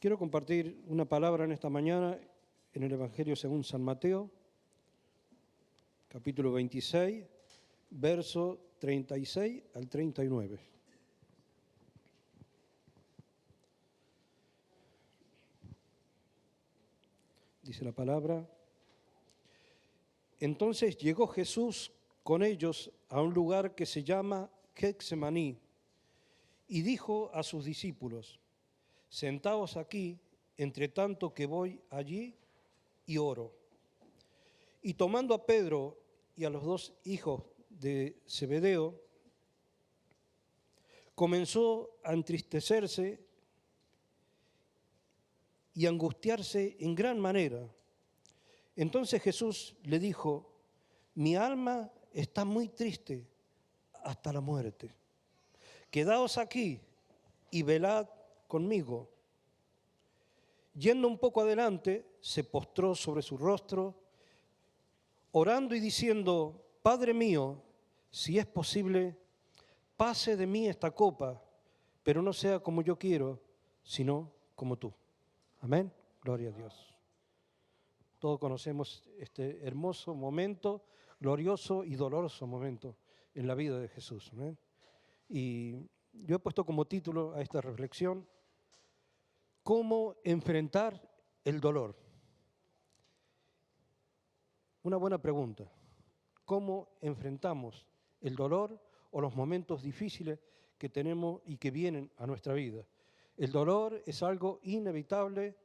Quiero compartir una palabra en esta mañana en el Evangelio según San Mateo, capítulo 26, verso 36 al 39. Dice la palabra: Entonces llegó Jesús con ellos a un lugar que se llama Getsemaní y dijo a sus discípulos: Sentaos aquí, entre tanto que voy allí y oro. Y tomando a Pedro y a los dos hijos de Zebedeo, comenzó a entristecerse y angustiarse en gran manera. Entonces Jesús le dijo: Mi alma está muy triste hasta la muerte. Quedaos aquí y velad conmigo. Yendo un poco adelante, se postró sobre su rostro, orando y diciendo: Padre mío, si es posible, pase de mí esta copa, pero no sea como yo quiero, sino como tú. Amén. Gloria a Dios. Todos conocemos este hermoso momento, glorioso y doloroso momento en la vida de Jesús. Amén. Y yo he puesto como título a esta reflexión: ¿cómo enfrentar el dolor? Una buena pregunta. ¿Cómo enfrentamos el dolor o los momentos difíciles que tenemos y que vienen a nuestra vida? El dolor es algo inevitable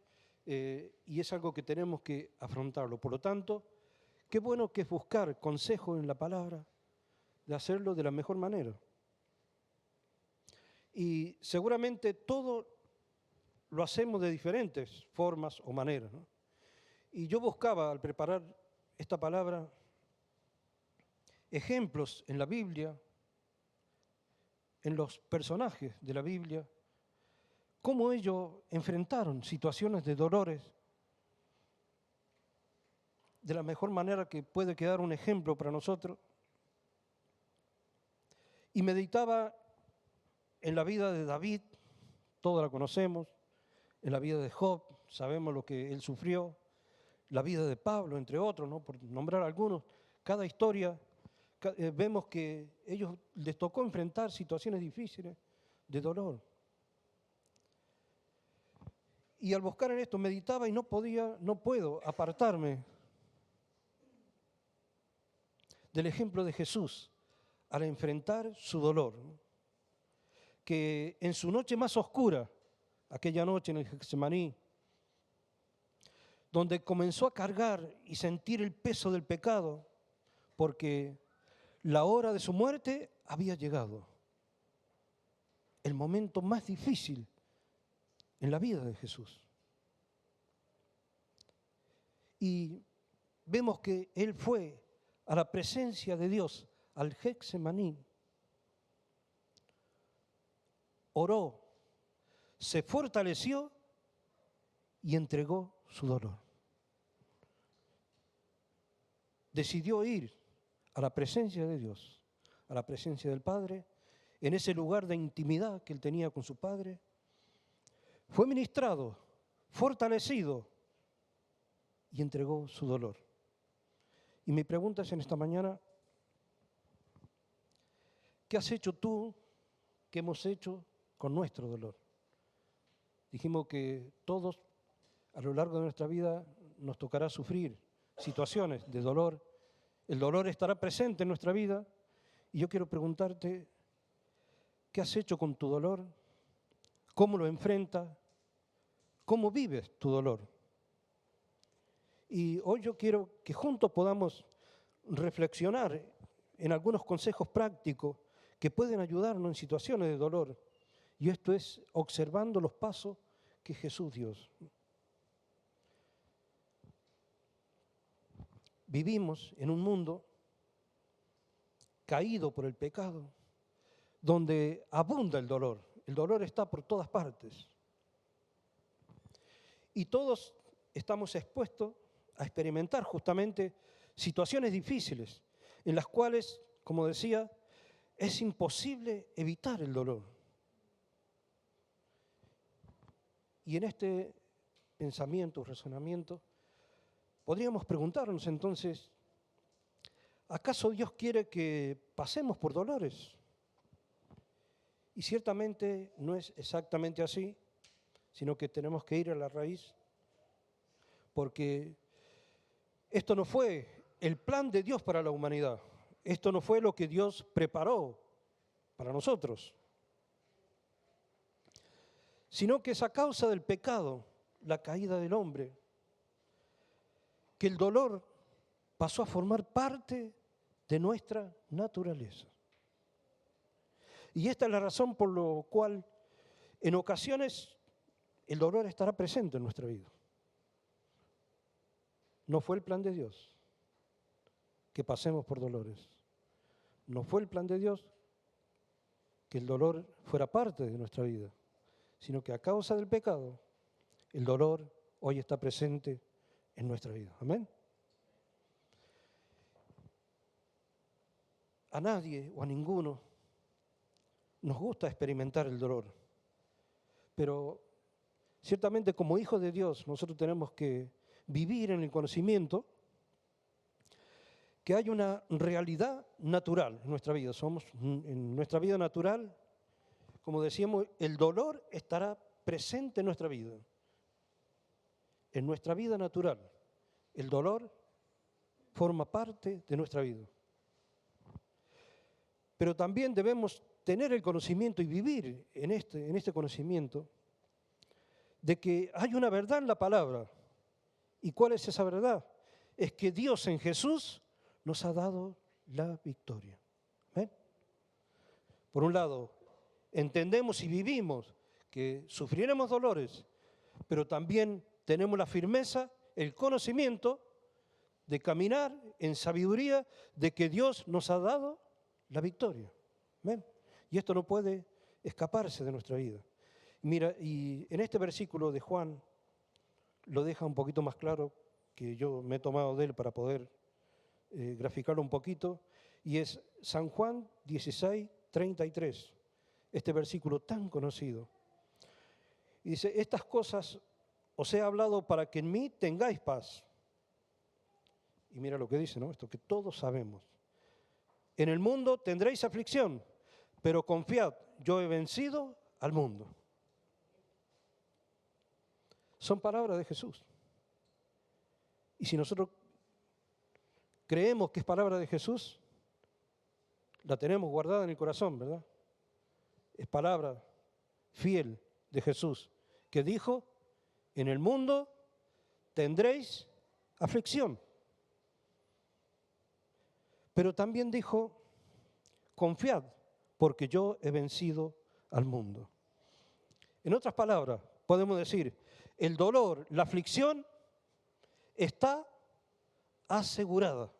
y es algo que tenemos que afrontarlo. Por lo tanto, qué bueno que es buscar consejo en la palabra de hacerlo de la mejor manera. Y seguramente todo lo hacemos de diferentes formas o maneras, ¿no? Y yo buscaba, al preparar esta palabra, ejemplos en la Biblia, en los personajes de la Biblia, cómo ellos enfrentaron situaciones de dolores de la mejor manera que puede quedar un ejemplo para nosotros. Y meditaba en la vida de David, todos la conocemos, en la vida de Job, sabemos lo que él sufrió, la vida de Pablo, entre otros, ¿no? Por nombrar algunos. Cada historia vemos que ellos les tocó enfrentar situaciones difíciles de dolor. Y al buscar en esto meditaba y no puedo apartarme del ejemplo de Jesús al enfrentar su dolor, ¿no? Que en su noche más oscura, aquella noche en el Getsemaní, donde comenzó a cargar y sentir el peso del pecado, porque la hora de su muerte había llegado. El momento más difícil en la vida de Jesús. Y vemos que Él fue a la presencia de Dios, al Getsemaní, oró, se fortaleció y entregó su dolor. Decidió ir a la presencia de Dios, a la presencia del Padre, en ese lugar de intimidad que Él tenía con su Padre. Fue ministrado, fortalecido y entregó su dolor. Y mi pregunta es en esta mañana: ¿qué has hecho tú, qué hemos hecho con nuestro dolor? Dijimos que todos a lo largo de nuestra vida nos tocará sufrir situaciones de dolor. El dolor estará presente en nuestra vida y yo quiero preguntarte: ¿qué has hecho con tu dolor? ¿Cómo lo enfrentas? ¿Cómo vives tu dolor? Y hoy yo quiero que juntos podamos reflexionar en algunos consejos prácticos que pueden ayudarnos en situaciones de dolor. Y esto es observando los pasos que Jesús dio. Vivimos en un mundo caído por el pecado, donde abunda el dolor. El dolor está por todas partes. Y todos estamos expuestos a experimentar justamente situaciones difíciles, en las cuales, como decía, es imposible evitar el dolor. Y en este pensamiento, razonamiento, podríamos preguntarnos entonces, ¿acaso Dios quiere que pasemos por dolores? Y ciertamente no es exactamente así, sino que tenemos que ir a la raíz, porque esto no fue el plan de Dios para la humanidad, esto no fue lo que Dios preparó para nosotros, sino que es a causa del pecado, la caída del hombre, que el dolor pasó a formar parte de nuestra naturaleza. Y esta es la razón por la cual en ocasiones el dolor estará presente en nuestra vida. No fue el plan de Dios que pasemos por dolores. No fue el plan de Dios que el dolor fuera parte de nuestra vida, sino que a causa del pecado, el dolor hoy está presente en nuestra vida. Amén. A nadie o a ninguno nos gusta experimentar el dolor, pero ciertamente como hijos de Dios nosotros tenemos que vivir en el conocimiento que hay una realidad natural en nuestra vida. En nuestra vida natural, como decíamos, el dolor estará presente en nuestra vida. En nuestra vida natural, el dolor forma parte de nuestra vida. Pero también debemos tener el conocimiento y vivir en este conocimiento de que hay una verdad en la palabra. ¿Y cuál es esa verdad? Es que Dios en Jesús nos ha dado la victoria. ¿Ven? Por un lado, entendemos y vivimos que sufriremos dolores, pero también tenemos la firmeza, el conocimiento de caminar en sabiduría de que Dios nos ha dado la victoria. ¿Ven? Y esto no puede escaparse de nuestra vida. Mira, y en este versículo de Juan lo deja un poquito más claro, que yo me he tomado de él para poder graficarlo un poquito, y es San Juan 16, 33, este versículo tan conocido. Y dice, estas cosas os he hablado para que en mí tengáis paz. Y mira lo que dice, ¿no? Esto que todos sabemos. En el mundo tendréis aflicción, pero confiad, yo he vencido al mundo. Son palabras de Jesús. Y si nosotros creemos que es palabra de Jesús, la tenemos guardada en el corazón, ¿verdad? Es palabra fiel de Jesús, que dijo, en el mundo tendréis aflicción. Pero también dijo, confiad, porque yo he vencido al mundo. En otras palabras, podemos decir, el dolor, la aflicción, está asegurada.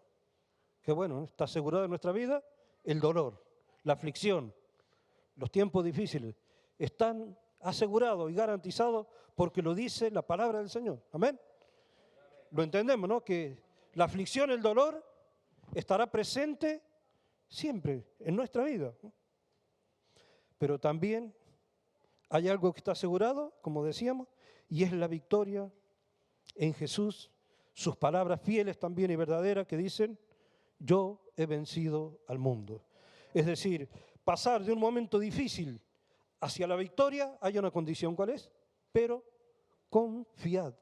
Que bueno, está asegurada en nuestra vida el dolor, la aflicción, los tiempos difíciles, están asegurados y garantizados porque lo dice la palabra del Señor. Amén. Lo entendemos, ¿no? Que la aflicción, el dolor, estará presente siempre en nuestra vida. Pero también hay algo que está asegurado, como decíamos, y es la victoria en Jesús, sus palabras fieles también y verdaderas que dicen, yo he vencido al mundo. Es decir, pasar de un momento difícil hacia la victoria, hay una condición, ¿cuál es? Pero confiad,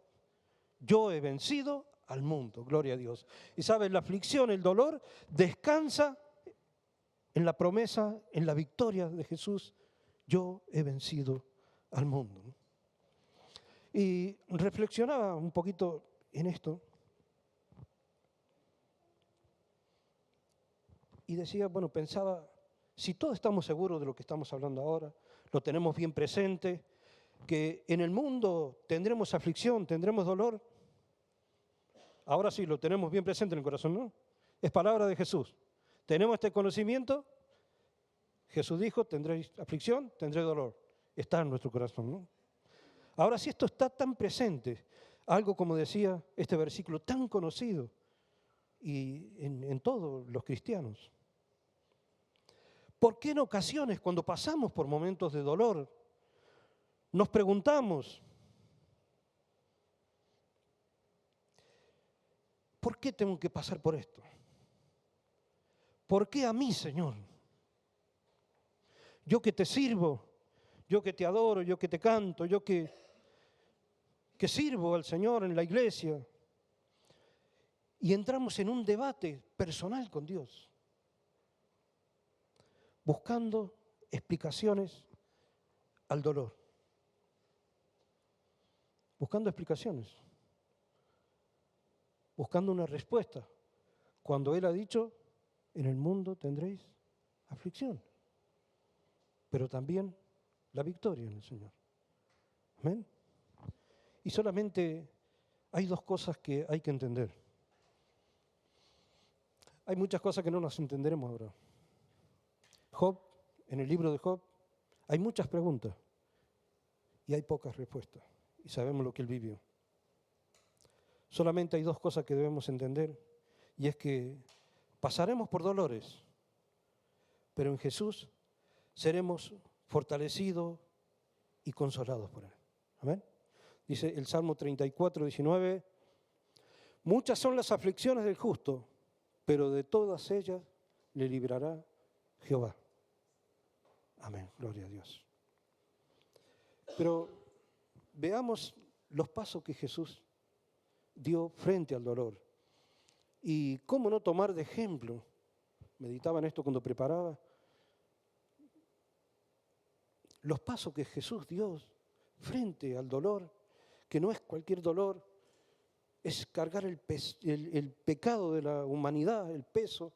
yo he vencido al mundo, gloria a Dios. Y sabes, la aflicción, el dolor, descansa en la promesa, en la victoria de Jesús, yo he vencido al mundo. Y reflexionaba un poquito en esto y decía, bueno, pensaba, si todos estamos seguros de lo que estamos hablando ahora, lo tenemos bien presente, que en el mundo tendremos aflicción, tendremos dolor, ahora sí, lo tenemos bien presente en el corazón, ¿no? Es palabra de Jesús. Tenemos este conocimiento, Jesús dijo, tendréis aflicción, tendréis dolor. Está en nuestro corazón, ¿no? Ahora sí, esto está tan presente, algo como decía este versículo, tan conocido y en todos los cristianos. ¿Por qué en ocasiones, cuando pasamos por momentos de dolor, nos preguntamos, ¿por qué tengo que pasar por esto? ¿Por qué a mí, Señor? Yo que te sirvo, yo que te adoro, yo que te canto, yo que sirvo al Señor en la iglesia. Y entramos en un debate personal con Dios, buscando explicaciones al dolor. Buscando explicaciones. Buscando una respuesta. Cuando Él ha dicho, en el mundo tendréis aflicción, pero también la victoria en el Señor. Amén. Y solamente hay dos cosas que hay que entender. Hay muchas cosas que no nos entenderemos ahora. Job, en el libro de Job, hay muchas preguntas y hay pocas respuestas. Y sabemos lo que él vivió. Solamente hay dos cosas que debemos entender, y es que pasaremos por dolores, pero en Jesús seremos fortalecidos y consolados por Él. Amén. Dice el Salmo 34, 19, muchas son las aflicciones del justo, pero de todas ellas le librará Jehová. Amén, gloria a Dios. Pero veamos los pasos que Jesús dio frente al dolor. Y cómo no tomar de ejemplo. Meditaba en esto cuando preparaba. Los pasos que Jesús dio frente al dolor, que no es cualquier dolor, es cargar el pecado de la humanidad, el peso,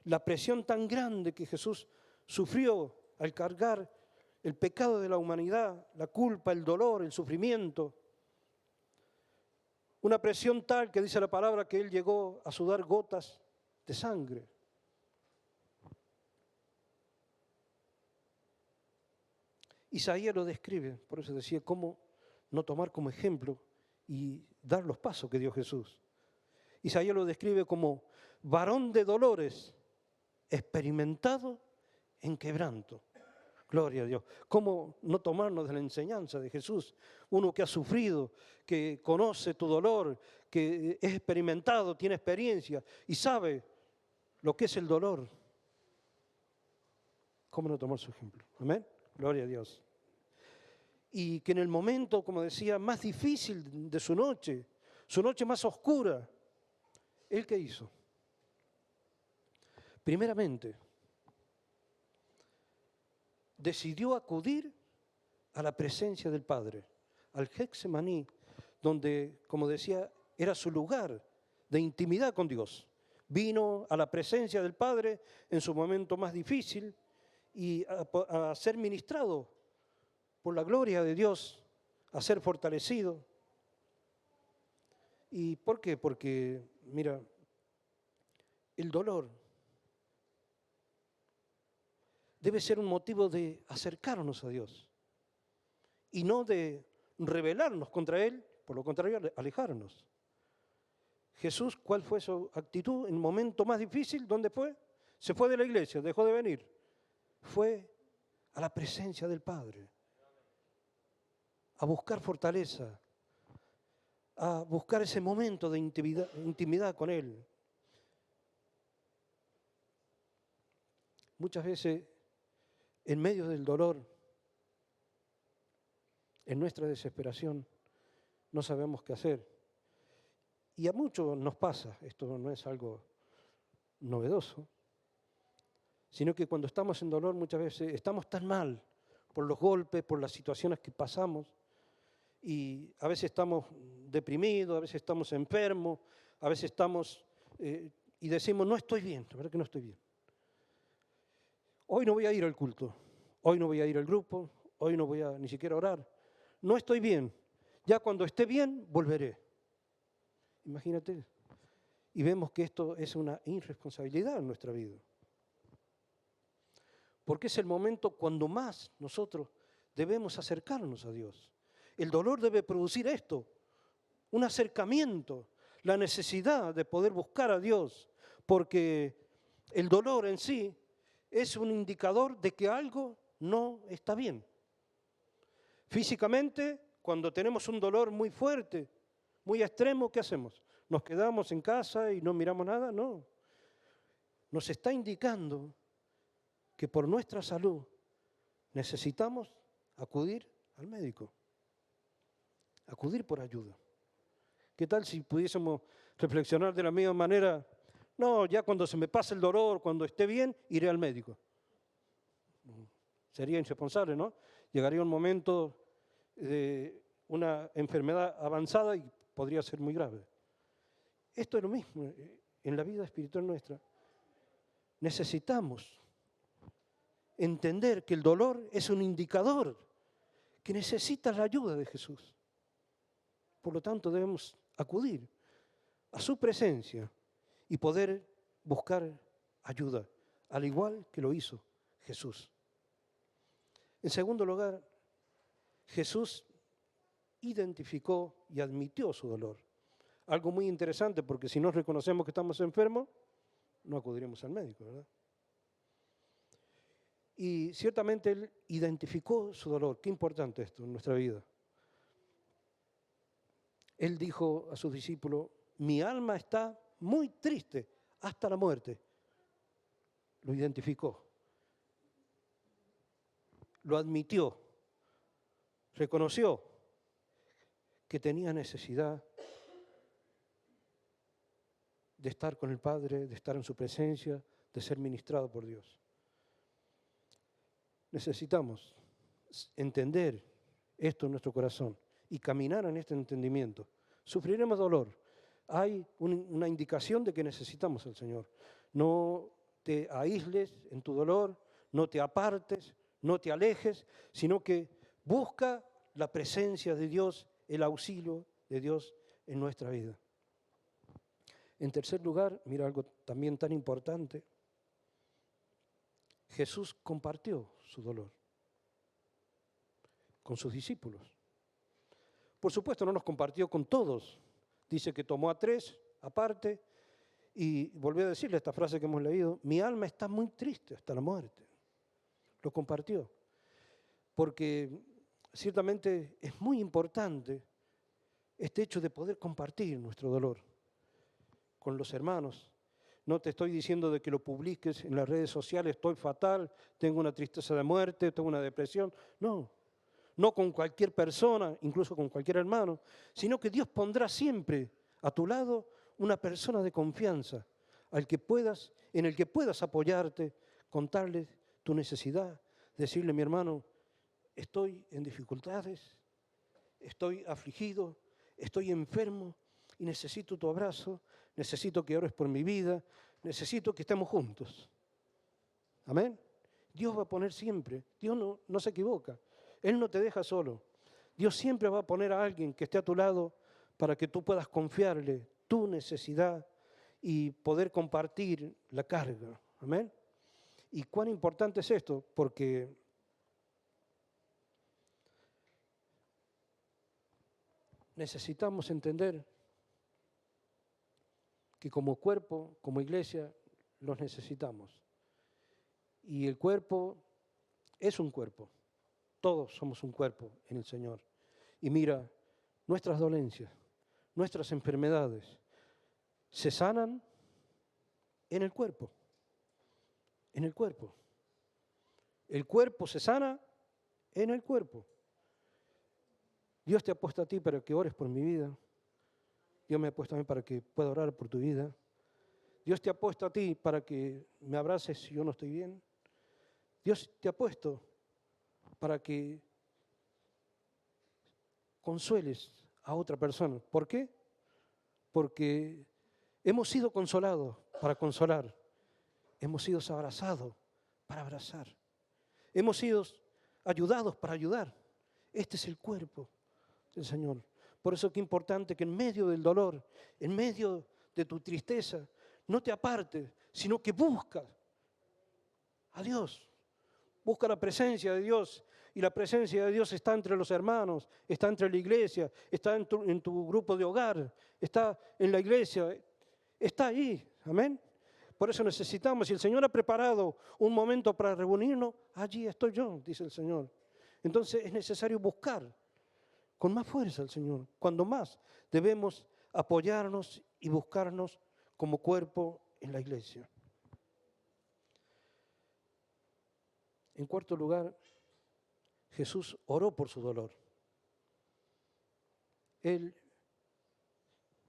la presión tan grande que Jesús sufrió al cargar el pecado de la humanidad, la culpa, el dolor, el sufrimiento. Una presión tal que dice la palabra que Él llegó a sudar gotas de sangre. Isaías lo describe, por eso decía cómo no tomar como ejemplo y dar los pasos que dio Jesús. Isaías lo describe como varón de dolores, experimentado en quebranto. Gloria a Dios. ¿Cómo no tomarnos de la enseñanza de Jesús? Uno que ha sufrido, que conoce tu dolor, que es experimentado, tiene experiencia y sabe lo que es el dolor. ¿Cómo no tomar su ejemplo? Amén. Gloria a Dios. Y que en el momento, como decía, más difícil de su noche más oscura, ¿Él qué hizo? Primeramente, decidió acudir a la presencia del Padre, al Getsemaní, donde, como decía, era su lugar de intimidad con Dios. Vino a la presencia del Padre en su momento más difícil y a ser ministrado por la gloria de Dios, a ser fortalecido. ¿Y por qué? Porque, mira, el dolor debe ser un motivo de acercarnos a Dios y no de rebelarnos contra Él, por lo contrario, alejarnos. Jesús, ¿cuál fue su actitud en el momento más difícil? ¿Dónde fue? Se fue de la iglesia, dejó de venir. Fue a la presencia del Padre, a buscar fortaleza, a buscar ese momento de intimidad con Él. Muchas veces, en medio del dolor, en nuestra desesperación, no sabemos qué hacer. Y a muchos nos pasa, esto no es algo novedoso, sino que cuando estamos en dolor muchas veces estamos tan mal por los golpes, por las situaciones que pasamos, y a veces estamos deprimidos, a veces estamos enfermos, a veces estamos y decimos, no estoy bien, la verdad que no estoy bien. Hoy no voy a ir al culto, hoy no voy a ir al grupo, hoy no voy a ni siquiera orar. No estoy bien, ya cuando esté bien volveré. Imagínate, y vemos que esto es una irresponsabilidad en nuestra vida. Porque es el momento cuando más nosotros debemos acercarnos a Dios. El dolor debe producir esto, un acercamiento, la necesidad de poder buscar a Dios, porque el dolor en sí es un indicador de que algo no está bien. Físicamente, cuando tenemos un dolor muy fuerte, muy extremo, ¿qué hacemos? nos quedamos en casa y no miramos nada, no. Nos está indicando que por nuestra salud necesitamos acudir al médico, acudir por ayuda. ¿Qué tal si pudiésemos reflexionar de la misma manera? No, ya cuando se me pase el dolor, cuando esté bien, iré al médico. Sería irresponsable, ¿no? Llegaría un momento de una enfermedad avanzada y podría ser muy grave. Esto es lo mismo en la vida espiritual nuestra. Necesitamos entender que el dolor es un indicador que necesita la ayuda de Jesús. Por lo tanto, debemos acudir a su presencia y poder buscar ayuda, al igual que lo hizo Jesús. En segundo lugar, Jesús identificó y admitió su dolor. Algo muy interesante, porque si no reconocemos que estamos enfermos, no acudiremos al médico, ¿verdad? Y ciertamente Él identificó su dolor. Qué importante esto en nuestra vida. Él dijo a sus discípulos, mi alma está muy triste hasta la muerte. Lo identificó. Lo admitió. Reconoció que tenía necesidad de estar con el Padre, de estar en su presencia, de ser ministrado por Dios. Necesitamos entender esto en nuestro corazón y caminar en este entendimiento. Sufriremos dolor. Hay una indicación de que necesitamos al Señor. No te aísles en tu dolor, no te apartes, no te alejes, sino que busca la presencia de Dios, el auxilio de Dios en nuestra vida. En tercer lugar, mira algo también tan importante. Jesús compartió su dolor con sus discípulos. Por supuesto, no nos compartió con todos. Dice que tomó a 3 aparte y volvió a decirle esta frase que hemos leído, mi alma está muy triste hasta la muerte. Lo compartió. Porque ciertamente es muy importante este hecho de poder compartir nuestro dolor con los hermanos. No te estoy diciendo de que lo publiques en las redes sociales, estoy fatal, tengo una tristeza de muerte, tengo una depresión. No, no con cualquier persona, incluso con cualquier hermano, sino que Dios pondrá siempre a tu lado una persona de confianza en el que puedas apoyarte, contarle tu necesidad, decirle, mi hermano, estoy en dificultades, estoy afligido, estoy enfermo y necesito tu abrazo, necesito que ores por mi vida, necesito que estemos juntos. Amén. Dios va a poner siempre, Dios no se equivoca, Él no te deja solo. Dios siempre va a poner a alguien que esté a tu lado para que tú puedas confiarle tu necesidad y poder compartir la carga. Amén. ¿Y cuán importante es esto? Porque necesitamos entender que como cuerpo, como iglesia, los necesitamos. Y el cuerpo es un cuerpo. Todos somos un cuerpo en el Señor. Y mira, nuestras dolencias, nuestras enfermedades, se sanan en el cuerpo. En el cuerpo. El cuerpo se sana en el cuerpo. Dios te ha puesto a ti para que ores por mi vida. Dios me ha puesto a mí para que pueda orar por tu vida. Dios te ha puesto a ti para que me abraces si yo no estoy bien. Dios te ha puesto para que consueles a otra persona. ¿Por qué? Porque hemos sido consolados para consolar. Hemos sido abrazados para abrazar. Hemos sido ayudados para ayudar. Este es el cuerpo del Señor. Por eso es que es importante que en medio del dolor, en medio de tu tristeza, no te apartes, sino que busca a Dios. Busca la presencia de Dios. Y la presencia de Dios está entre los hermanos, está entre la iglesia, está en tu grupo de hogar, está en la iglesia, está ahí. Amén. Por eso necesitamos, si el Señor ha preparado un momento para reunirnos, allí estoy yo, dice el Señor. Entonces es necesario buscar con más fuerza al Señor. Cuando más debemos apoyarnos y buscarnos como cuerpo en la iglesia. En cuarto lugar, Jesús oró por su dolor. Él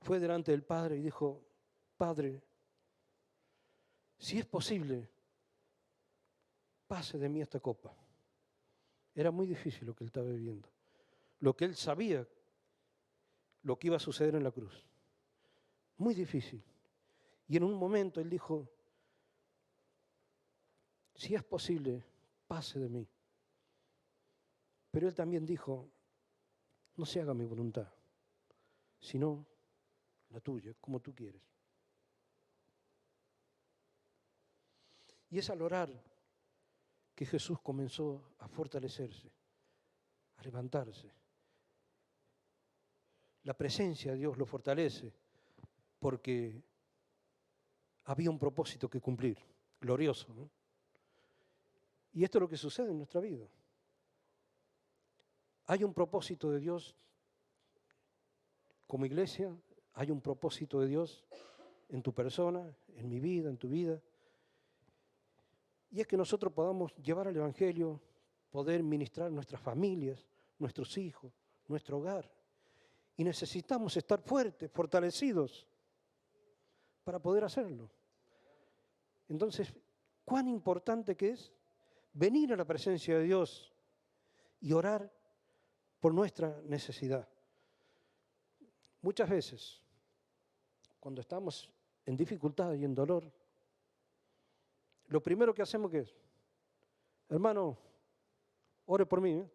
fue delante del Padre y dijo, Padre, si es posible, pase de mí esta copa. Era muy difícil lo que él estaba viviendo. Lo que él sabía, lo que iba a suceder en la cruz. Muy difícil. Y en un momento él dijo, si es posible, pase de mí. Pero él también dijo, no se haga mi voluntad, sino la tuya, como tú quieres. Y es al orar que Jesús comenzó a fortalecerse, a levantarse. La presencia de Dios lo fortalece porque había un propósito que cumplir, glorioso, ¿no? Y esto es lo que sucede en nuestra vida. Hay un propósito de Dios como iglesia, hay un propósito de Dios en tu persona, en mi vida, en tu vida. Y es que nosotros podamos llevar el Evangelio, poder ministrar nuestras familias, nuestros hijos, nuestro hogar. Y necesitamos estar fuertes, fortalecidos, para poder hacerlo. Entonces, cuán importante que es venir a la presencia de Dios y orar por nuestra necesidad. Muchas veces, cuando estamos en dificultad y en dolor, lo primero que hacemos ¿qué es? Hermano, ore por mí, ¿eh?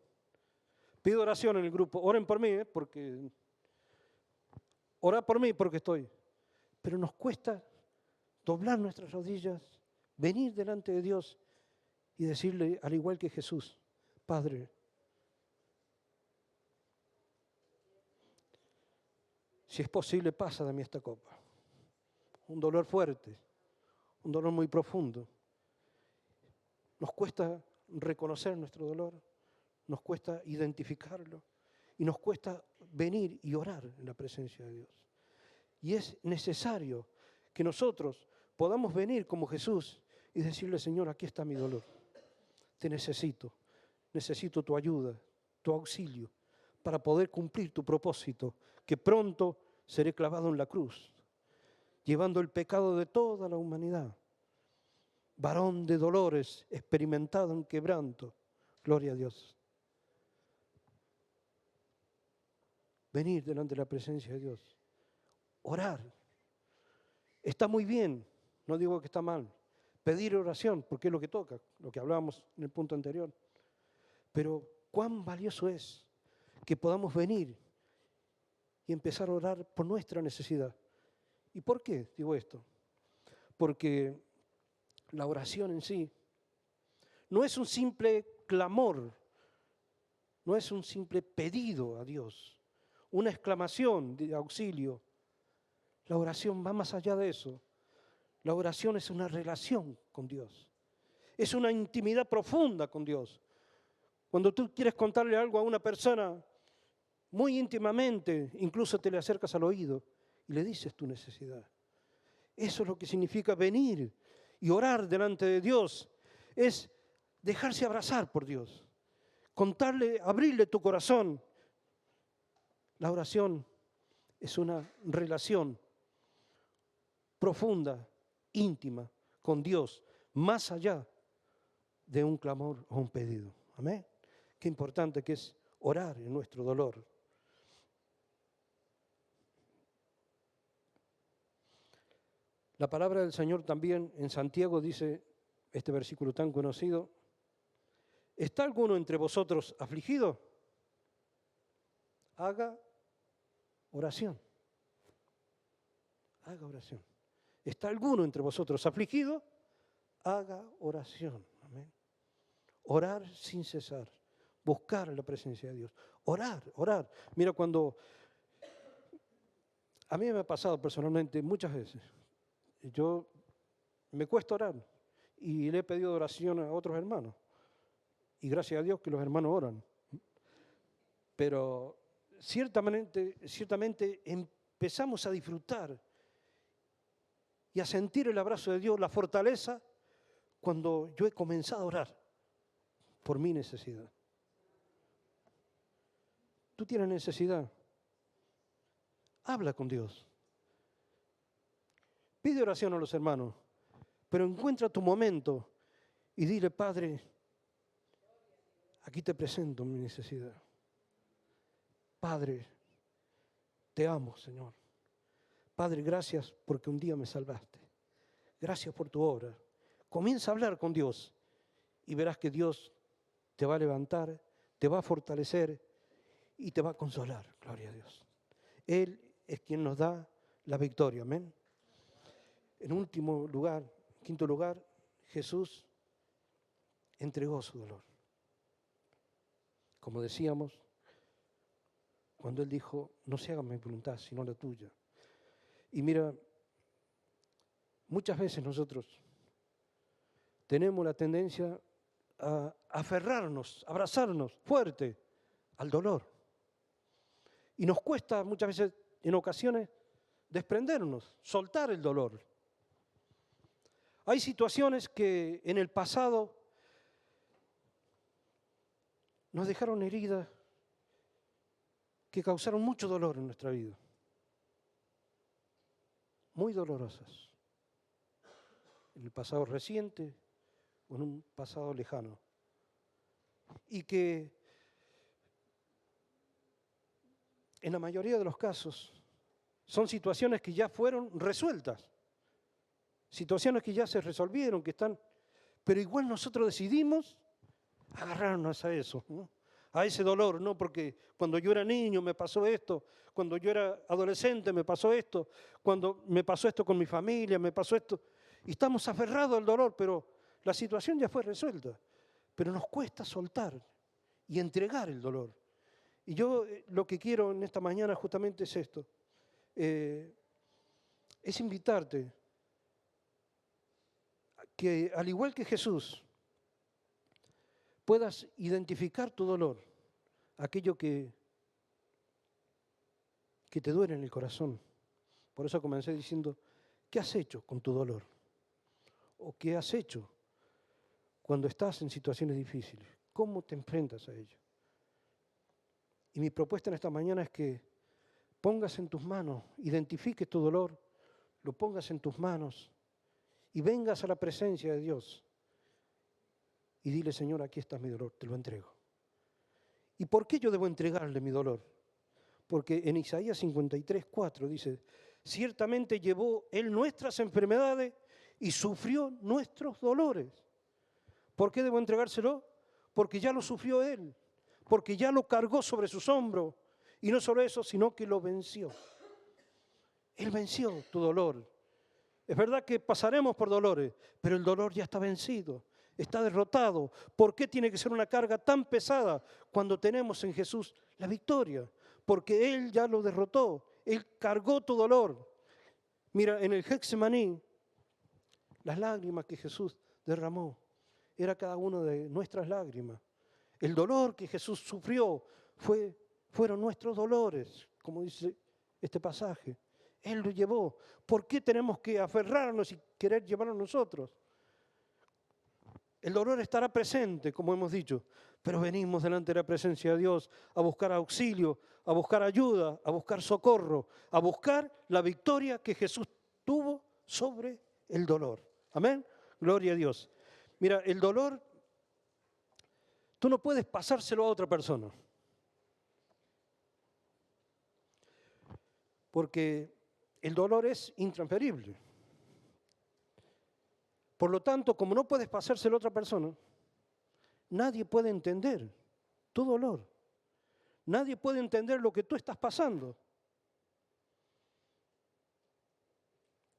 Pido oración en el grupo, oren por mí, porque orad por mí porque estoy. Pero nos cuesta doblar nuestras rodillas, venir delante de Dios y decirle, al igual que Jesús, Padre, si es posible, pasa de mí esta copa. Un dolor fuerte, un dolor muy profundo. Nos cuesta reconocer nuestro dolor, nos cuesta identificarlo y nos cuesta venir y orar en la presencia de Dios. Y es necesario que nosotros podamos venir como Jesús y decirle, Señor, aquí está mi dolor. Te necesito tu ayuda, tu auxilio, para poder cumplir tu propósito, que pronto seré clavado en la cruz, llevando el pecado de toda la humanidad. Varón de dolores, experimentado en quebranto. Gloria a Dios. Venir delante de la presencia de Dios. Orar. Está muy bien, no digo que está mal. Pedir oración, porque es lo que toca, lo que hablábamos en el punto anterior. Pero cuán valioso es que podamos venir y empezar a orar por nuestra necesidad. ¿Y por qué digo esto? Porque la oración en sí no es un simple clamor, no es un simple pedido a Dios, una exclamación de auxilio. La oración va más allá de eso. La oración es una relación con Dios. Es una intimidad profunda con Dios. Cuando tú quieres contarle algo a una persona muy íntimamente, incluso te le acercas al oído y le dices tu necesidad. Eso es lo que significa venir y orar delante de Dios. Es dejarse abrazar por Dios. Contarle, abrirle tu corazón. La oración es una relación profunda, íntima, con Dios, más allá de un clamor o un pedido. Amén. Qué importante que es orar en nuestro dolor. La palabra del Señor también en Santiago dice, este versículo tan conocido, ¿está alguno entre vosotros afligido? Haga oración. Haga oración. ¿Está alguno entre vosotros afligido? Haga oración. Amén. Orar sin cesar. Buscar la presencia de Dios. Orar, orar. Mira, cuando a mí me ha pasado personalmente muchas veces, me cuesta orar y le he pedido oración a otros hermanos. Y gracias a Dios que los hermanos oran. Pero ciertamente empezamos a disfrutar y a sentir el abrazo de Dios, la fortaleza, cuando yo he comenzado a orar por mi necesidad. Tú tienes necesidad, habla con Dios. Pide oración a los hermanos, pero encuentra tu momento y dile: Padre, aquí te presento mi necesidad. Padre, te amo, Señor. Padre, gracias porque un día me salvaste. Gracias por tu obra. Comienza a hablar con Dios y verás que Dios te va a levantar, te va a fortalecer y te va a consolar. Gloria a Dios. Él es quien nos da la victoria. Amén. En último lugar, quinto lugar, Jesús entregó su dolor. Como decíamos, cuando Él dijo: no se haga mi voluntad, sino la tuya. Y mira, muchas veces nosotros tenemos la tendencia a aferrarnos, a abrazarnos fuerte al dolor. Y nos cuesta muchas veces, en ocasiones, desprendernos, soltar el dolor. Hay situaciones que en el pasado nos dejaron heridas que causaron mucho dolor en nuestra vida. Muy dolorosas. En el pasado reciente o en un pasado lejano. Y que en la mayoría de los casos son situaciones que ya fueron resueltas. Situaciones que ya se resolvieron, que están... Pero igual nosotros decidimos agarrarnos a eso, ¿no? A ese dolor, ¿no? Porque cuando yo era niño me pasó esto, cuando yo era adolescente me pasó esto, cuando me pasó esto con mi familia, me pasó esto. Y estamos aferrados al dolor, pero la situación ya fue resuelta. Pero nos cuesta soltar y entregar el dolor. Y yo lo que quiero en esta mañana justamente es esto. Es invitarte a que, al igual que Jesús, puedas identificar tu dolor, aquello que te duele en el corazón. Por eso comencé diciendo: ¿qué has hecho con tu dolor? ¿O qué has hecho cuando estás en situaciones difíciles? ¿Cómo te enfrentas a ello? Y mi propuesta en esta mañana es que pongas en tus manos, identifiques tu dolor, lo pongas en tus manos y vengas a la presencia de Dios. Y dile: Señor, aquí está mi dolor, te lo entrego. ¿Y por qué yo debo entregarle mi dolor? Porque en Isaías 53:4 dice: ciertamente llevó Él nuestras enfermedades y sufrió nuestros dolores. ¿Por qué debo entregárselo? Porque ya lo sufrió Él, porque ya lo cargó sobre sus hombros. Y no solo eso, sino que lo venció. Él venció tu dolor. Es verdad que pasaremos por dolores, pero el dolor ya está vencido. Está derrotado. ¿Por qué tiene que ser una carga tan pesada cuando tenemos en Jesús la victoria? Porque Él ya lo derrotó. Él cargó tu dolor. Mira, en el Getsemaní, las lágrimas que Jesús derramó, era cada una de nuestras lágrimas. El dolor que Jesús sufrió fueron nuestros dolores, como dice este pasaje. Él lo llevó. ¿Por qué tenemos que aferrarnos y querer llevarlo nosotros? El dolor estará presente, como hemos dicho, pero venimos delante de la presencia de Dios a buscar auxilio, a buscar ayuda, a buscar socorro, a buscar la victoria que Jesús tuvo sobre el dolor. Amén. Gloria a Dios. Mira, el dolor, tú no puedes pasárselo a otra persona. Porque el dolor es intransferible. Por lo tanto, como no puedes pasárselo a otra persona, nadie puede entender tu dolor. Nadie puede entender lo que tú estás pasando.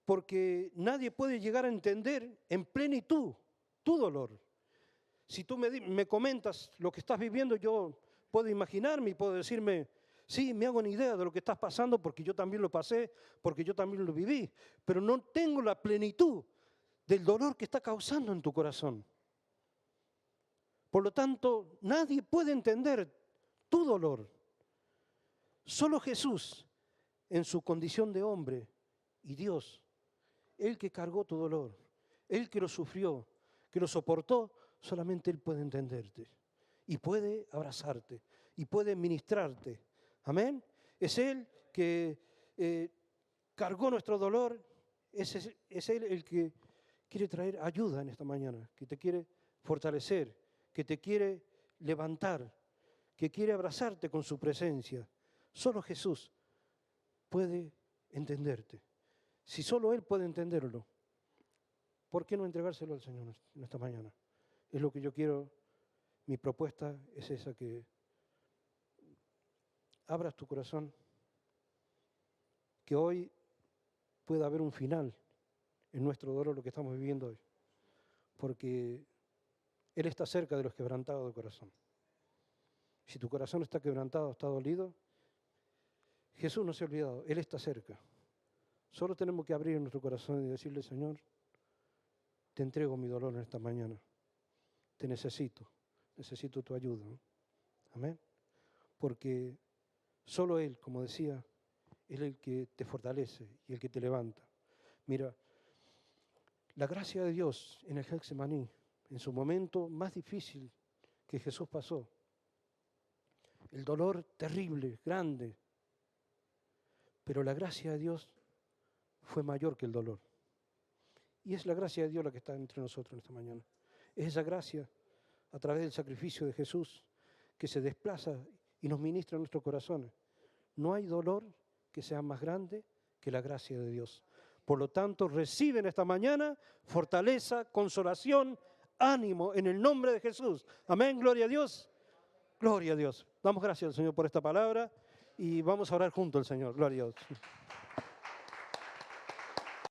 Porque nadie puede llegar a entender en plenitud tu dolor. Si tú me comentas lo que estás viviendo, yo puedo imaginarme y puedo decirme: sí, me hago una idea de lo que estás pasando porque yo también lo pasé, porque yo también lo viví, pero no tengo la plenitud del dolor que está causando en tu corazón. Por lo tanto, nadie puede entender tu dolor. Solo Jesús en su condición de hombre y Dios, Él que cargó tu dolor, Él que lo sufrió, que lo soportó, solamente Él puede entenderte y puede abrazarte y puede ministrarte. Amén. Es Él que cargó nuestro dolor, es Él el que quiere traer ayuda en esta mañana, que te quiere fortalecer, que te quiere levantar, que quiere abrazarte con su presencia. Solo Jesús puede entenderte. Si solo Él puede entenderlo, ¿por qué no entregárselo al Señor en esta mañana? Es lo que yo quiero, mi propuesta es esa, que abras tu corazón, que hoy pueda haber un final en nuestro dolor, lo que estamos viviendo hoy. Porque Él está cerca de los quebrantados de corazón. Si tu corazón está quebrantado, está dolido, Jesús no se ha olvidado, Él está cerca. Solo tenemos que abrir nuestro corazón y decirle: Señor, te entrego mi dolor en esta mañana. Te necesito tu ayuda. Amén. Porque solo Él, como decía, es el que te fortalece y el que te levanta. Mira, la gracia de Dios en el Getsemaní, en su momento más difícil que Jesús pasó, el dolor terrible, grande, pero la gracia de Dios fue mayor que el dolor. Y es la gracia de Dios la que está entre nosotros en esta mañana. Es esa gracia, a través del sacrificio de Jesús, que se desplaza y nos ministra en nuestros corazones. No hay dolor que sea más grande que la gracia de Dios. Por lo tanto, reciben esta mañana fortaleza, consolación, ánimo en el nombre de Jesús. Amén, gloria a Dios. Gloria a Dios. Damos gracias al Señor por esta palabra y vamos a orar junto al Señor. Gloria a Dios.